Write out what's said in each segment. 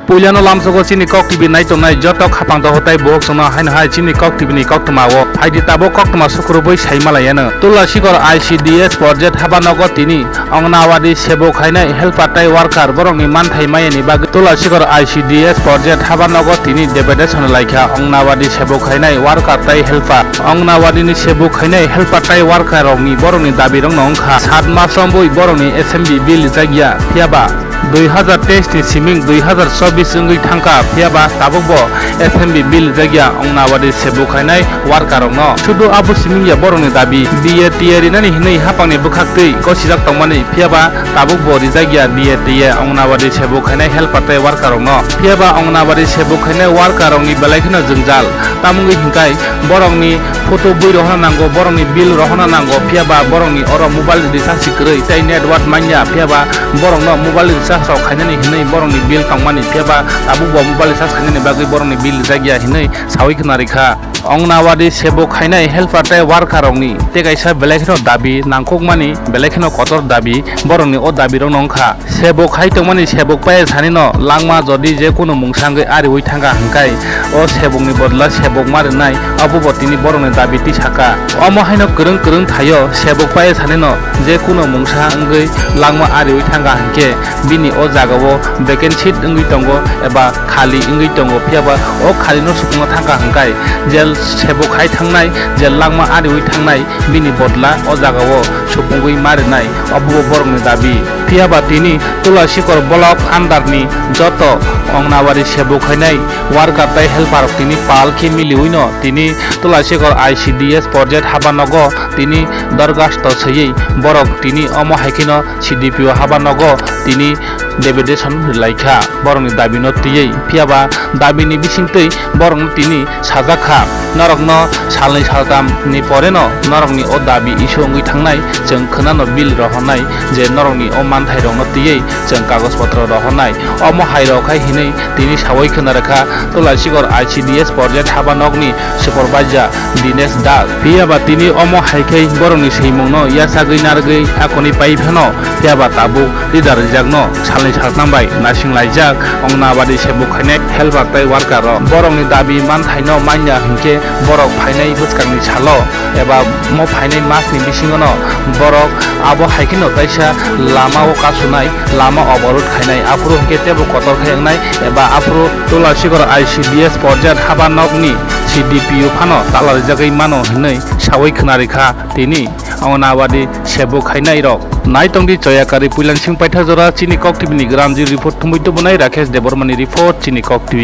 Puliano lamsogo chini kok tibi nai tongnai joto khapang do hotai bok sona hain hai chini kok tibi ni kok tamawo haidi tabo kok tama sukroboi saimalayana tula sikor ICDS project habanogo tini ongnawadi sebo khainai helper tai worker borongni manthai mayani bag tula sikor ICDS project habanogo tini debedation laikha ongnawadi sebo khainai worker tai helper ongnawadi ni sebo khainai helper tai worker rongni borongni dabi rong nongkha 7 masamboi borongni SMB bill jagya phiaba 2023 ni siming 2024 ungui thangka phiaba tabukbo SMB bill jagya ongnawadi sebu khainai worker rongno sudu abu siming ya borongni dabi DATA rinani hinai hapangni bukhaktei kosijak tongmani phiaba tabukbo rijagya DATA ongnawadi sebu khainai helper tai worker rongno phiaba ongnawadi sebu khainai worker rongni belaikino jungjal tamungi hingkai borongni photo boi rohna nango borongni bill rohna nango phiaba borongni oro mobile recharge sikrei tai network manya phiaba borongno mobile recharge rok khainani hinai borongni bill tongmani phiaba tabukbo mobile recharge khainani bagui borongni bill jagya hinai sawi khna rekha ongnawadi sebo khainai helper tai worker rongni tegaisa belaikino dabi nangkokmani belaikino kotor dabi borongni o dabi rong nongkha sebo khai tongmani sebo pai sanino langma jodi je kono mungsangai ariwi thanga hangkai o sebongni bodla sebok marinai abubo tini borongni dabi ti saka omo haino krung krung thayo sebok pai sanino je kono mungsa angoi langma ariwi thanga hangke bini o jagao vacancy ungui tongo eba khali ungui tongo phiaba o khali no supungna thanga hangkai jel sebok khai thangnai jel langma ariwi thangnai bini bodla o jagao supungui marinai abubo borongni dabi phiaba tini tula sikor block andarni joto ongnawadi sebo khainai worker tai helper tini palki miliuino tini tula sikor ICDS project habanogo tini dargasto seyei borok tini omo haikino CDPO habanogo tini debedation laikha borongni dabino tiyei phiaba dabini bisingtei borong tini sajakha norokno salnai saltam ni poreno norokni o dabi isu ongui thangnai jeng khonano bill rohonai je norokni o manthai rongno tiyei jeng kagos potro rohonai omo hairok khai hinai tini sawai khna rekha tula sikor ICDS project habanogni supervisor Dinesh Das phiaba tini omo haikai borongni seimongno yasagui nargui akoni pai pheno phiaba tabu leader jagno salnai saltambai nasing laijak ongnawadi sebo khainai helper tai worker ro borongni dabi manthaino manya hingke borok phainai buskangni salo eba mo phainai masni bisingono borok abo haikino kaisa lama o kasunai lama অবরোধ খাইনাই আফরো হকে তেবো কতর খাইনাই এবা আফরো তোলা sikor ICDS project habanogni CDPO phano talar jagai mano hinai sawai khna rekha tini ongnawadi sebo khainai rok naitongdi joyakari puilansing paitha jora chini kok tv ni gramji report thumui to bonai Rakesh Debormani report chini kok tv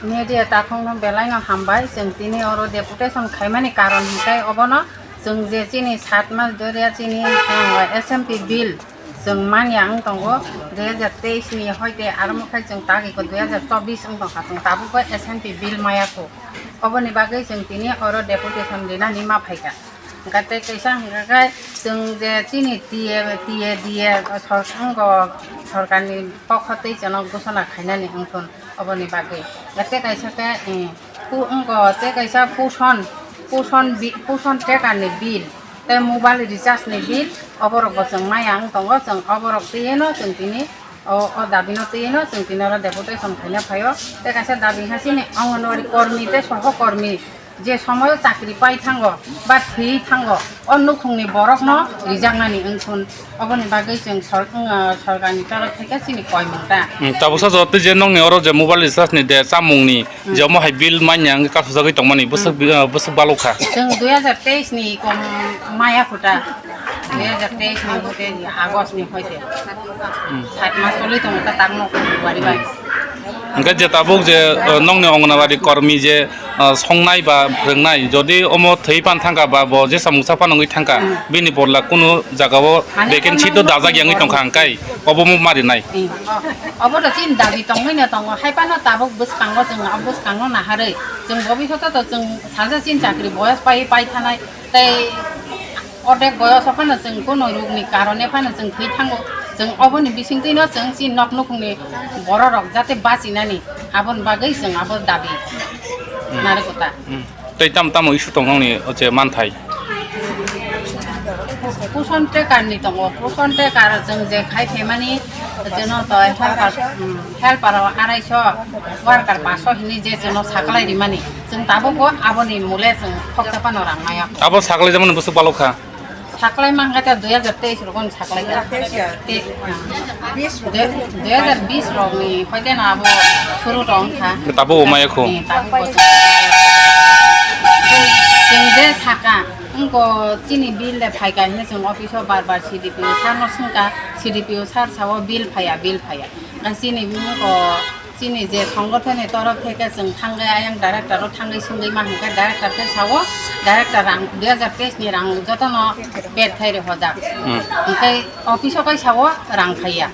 media takong belai no hambai jeng tini oro deputation khaimani karon hikai obono jeng je chini 7 mas doria chini SMP bill jeng manyang tongo 2023 ni hoite armo khai jeng tagi ko 2024 ang tongka jeng tabu ko SMP bill maya ko oboni bagai jeng tini oro deputation dina nima phaika gate kaisa hingkai jeng je chini tie सरकारनि पक्षतै जन घोषणा खाइनानि अंथन अबनि बागै गते काइसा के ते काइसा पोषण टेकानि bill ते mobile recharge नि बिल अबरक जों मायां दंगो जों अबरक तेनो जों तिनि ओ दाबिनो तेनो जों तिनरा डेपुटेशन खाइना फायो ते काइसा दाबि हासिनि अंगनवाड़ी कर्मी ते सहकर्मी जे समय चाकरी पाइ थांगो बा थै थांगो अन्नुखुंनि बरकनो रिजांनानि ओंथुन अबनि बागै जों सरकारनि तरफ থেকে सिनि कयमंटा ताबुसा जते जे नंनि अरो जे मोबाइल रिचार्ज नि दे चामुंनि जे म हाइ बिल मान्यां कासु जगै तंमानि बस बालौखा जों 2023 नि कम माया खुटा 2023 नि होते आगस्ट नि होते 7 मास चलि दं ता तांनो बारि बाइ ओंखाय जे ताबुक जे नंनि अंगनवाड़ी कर्मी जे संनाय बा फोरोंनाय जदि अम थै पान थांगा बा ब जे सामुसा पानङै थांगा बेनि बदला कुनु जागाव भेकेन्सि तो दाजागियाङै तंखा अंकाय अबमु मारिनाय अब त चिन दाबि तङैनो तङ हाइपानो ताबुक बसकांगो जों बसकांगो नाहारै जों भबिष्यत त जों सानसे चिन चाकरी बयस पाइ थानाय तै अटेक बयस फानो जों कुनु रोगनि कारणे फानो जों थै थांगो जों अबनि बिसिंतैनो जों चिन नकनुखुंनि बर रक जाते बासिनानि आबन बागै जों आबो दाबि नारगोता तै ताम इशु तंगनि जे मानथाय পোষণ ট্রেকারनि दङ पोषण ट्रेकार जों जे खायफेमानि जोंनो तो हेल्पाराव 250 वार्कार 500 हिनि जे जोंनो साकलायरि मानि जों दाबो आबोनि मुले जों खक्सापानो रांनाया abo sakle jeman busu balokha साकलाय मांगाता 2023 रगन साकलाय 2020 रगनि खयदेना आबो सुरु दं था tabo omaya ko जों जे साका उनको चिनी बिल ले फायगा हिने जों अफिसआव बार सीडीपीओ सारनो सुंका सीडीपीओ सार साव बिल फाया चिनी मुको चिनी जे संगठननि तरफ থেকে जों थांगे आयं डाइरेक्टरआव थांगे सिंगै माहिका डाइरेक्टरखौ सावो डाइरेक्टर रां 2023 नि रां जतन बेट थाइरे हजाब ओंखाय अफिसआव काय सावो रां फाया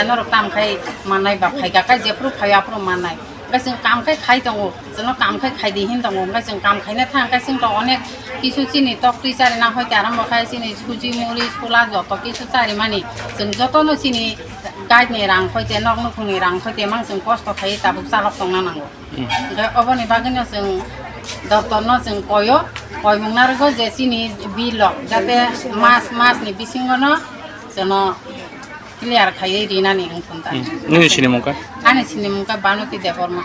न रक्ताम खाय माननाय बा फायगा काय जेफ्रु फाया प्र माननाय जों काम खाय दङ जों काम खाय दिहिन दङ जों काम खायनो थांगा जों तो अनेक কিছু চিনি তক্তি চারি না হইতে আরম্ভ খাই চিনি সুজি মুড়ি ছোলা যত কিছু চারি মানি जों जतनो चिनी गाइडनि रां हयते नक नखुनि रां हयते मान जों कष्ट खायो दाबो चालक दंना नांगौ ओमफ्राय अबनि बागैनो जों डक्टरनो जों कयो मुंनारखौ जे चिनी बिल जाते मासनि बिसिङावनो जों क्लियार खायो रिनानि ओंथुनदा nini sini muka आनि चिनी मुंका बानुति Debbarma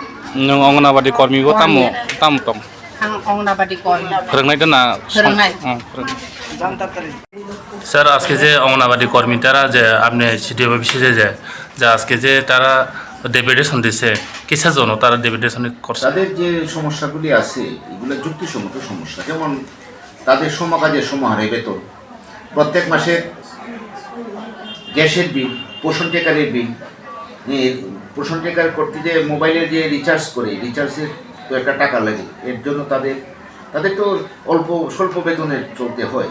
nung anganawadi kormi go tamu tong आं अंगनाबादि कर्मी फोरोंनाय दोना फोरोंनाय স্যার আজকে যে অঙ্গনাবাদী কর্মী তারা যে আপনি সিডিও অফিসে যে আজকে যে তারা ডেপুটেশন দিছে কিসের জন্য তারা ডেপুটেশন করছে তাদের যে সমস্যাগুলি আছে এগুলো যুক্তিসম্মত সমস্যা যেমন তাদের সমকাজের সমাহারে বেতন প্রত্যেক মাসে গ্যাসের বিল পোষণ টেকারের বিল পোষণ টেকার করতে যে মোবাইলের যে রিচার্জ করে রিচার্জের তো একটা টাকা লাগে এর জন্য তাদের তো স্বল্প বেতনে চলতে হয়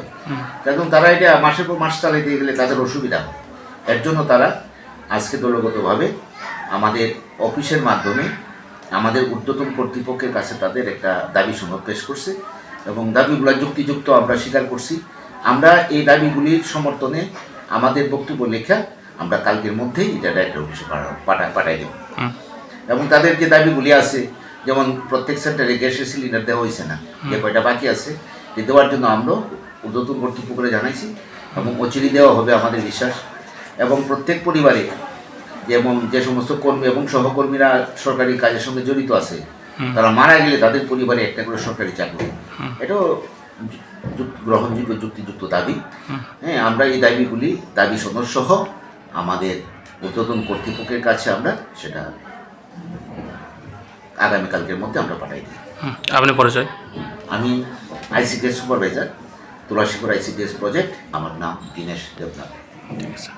এখন তারা এটা মাসের পর মাস চালাইতে গেলে তাদের অসুবিধা হয় এর জন্য তারা আজকে দলগতভাবে আমাদের অফিসের মাধ্যমে আমাদের ঊর্ধ্বতন কর্তৃপক্ষের কাছে তাদের একটা দাবি সনদ পেশ করছে এবং দাবিগুলো যুক্তিযুক্ত আমরা স্বীকার করছি আমরা এই দাবিগুলির সমর্থনে আমাদের বক্তব্য লেখা আমরা কালকের মধ্যেই এটা ডাইরেক্টর অফিসে পাঠাই দেব এবং তাদের যে দাবিগুলি আছে যেমন প্রত্যেক সেন্টারে গ্যাসের সিলিন্ডার দেওয়া হয়েছে না যে কয়টা বাকি আছে যে দেওয়ার জন্য আমরা ঊর্ধ্বতন কর্তৃপক্ষকে জানাইছি এবং অচিরেই দেওয়া হবে আমাদের বিশ্বাস এবং প্রত্যেক পরিবারে যেমন যে সমস্ত কর্মী এবং সহকর্মীরা সরকারি কাজের সঙ্গে জড়িত আছে তারা মারা গেলে তাদের পরিবারে একটা করে সরকারি চাকরি এটাও গ্রহণযোগ্য যুক্তিযুক্ত দাবি হ্যাঁ আমরা এই দাবি সনদ সহ আমাদের ঊর্ধ্বতন কর্তৃপক্ষের কাছে আমরা সেটা আগামীকালকের মধ্যে আমরা পাঠাই দিই আপনি পরিচয় আমি আইসিডিএস সুপারভাইজার তুলাসীপুর আইসিডিএস প্রজেক্ট আমার নাম দীনেশ দেবনাথ ঠিক আছে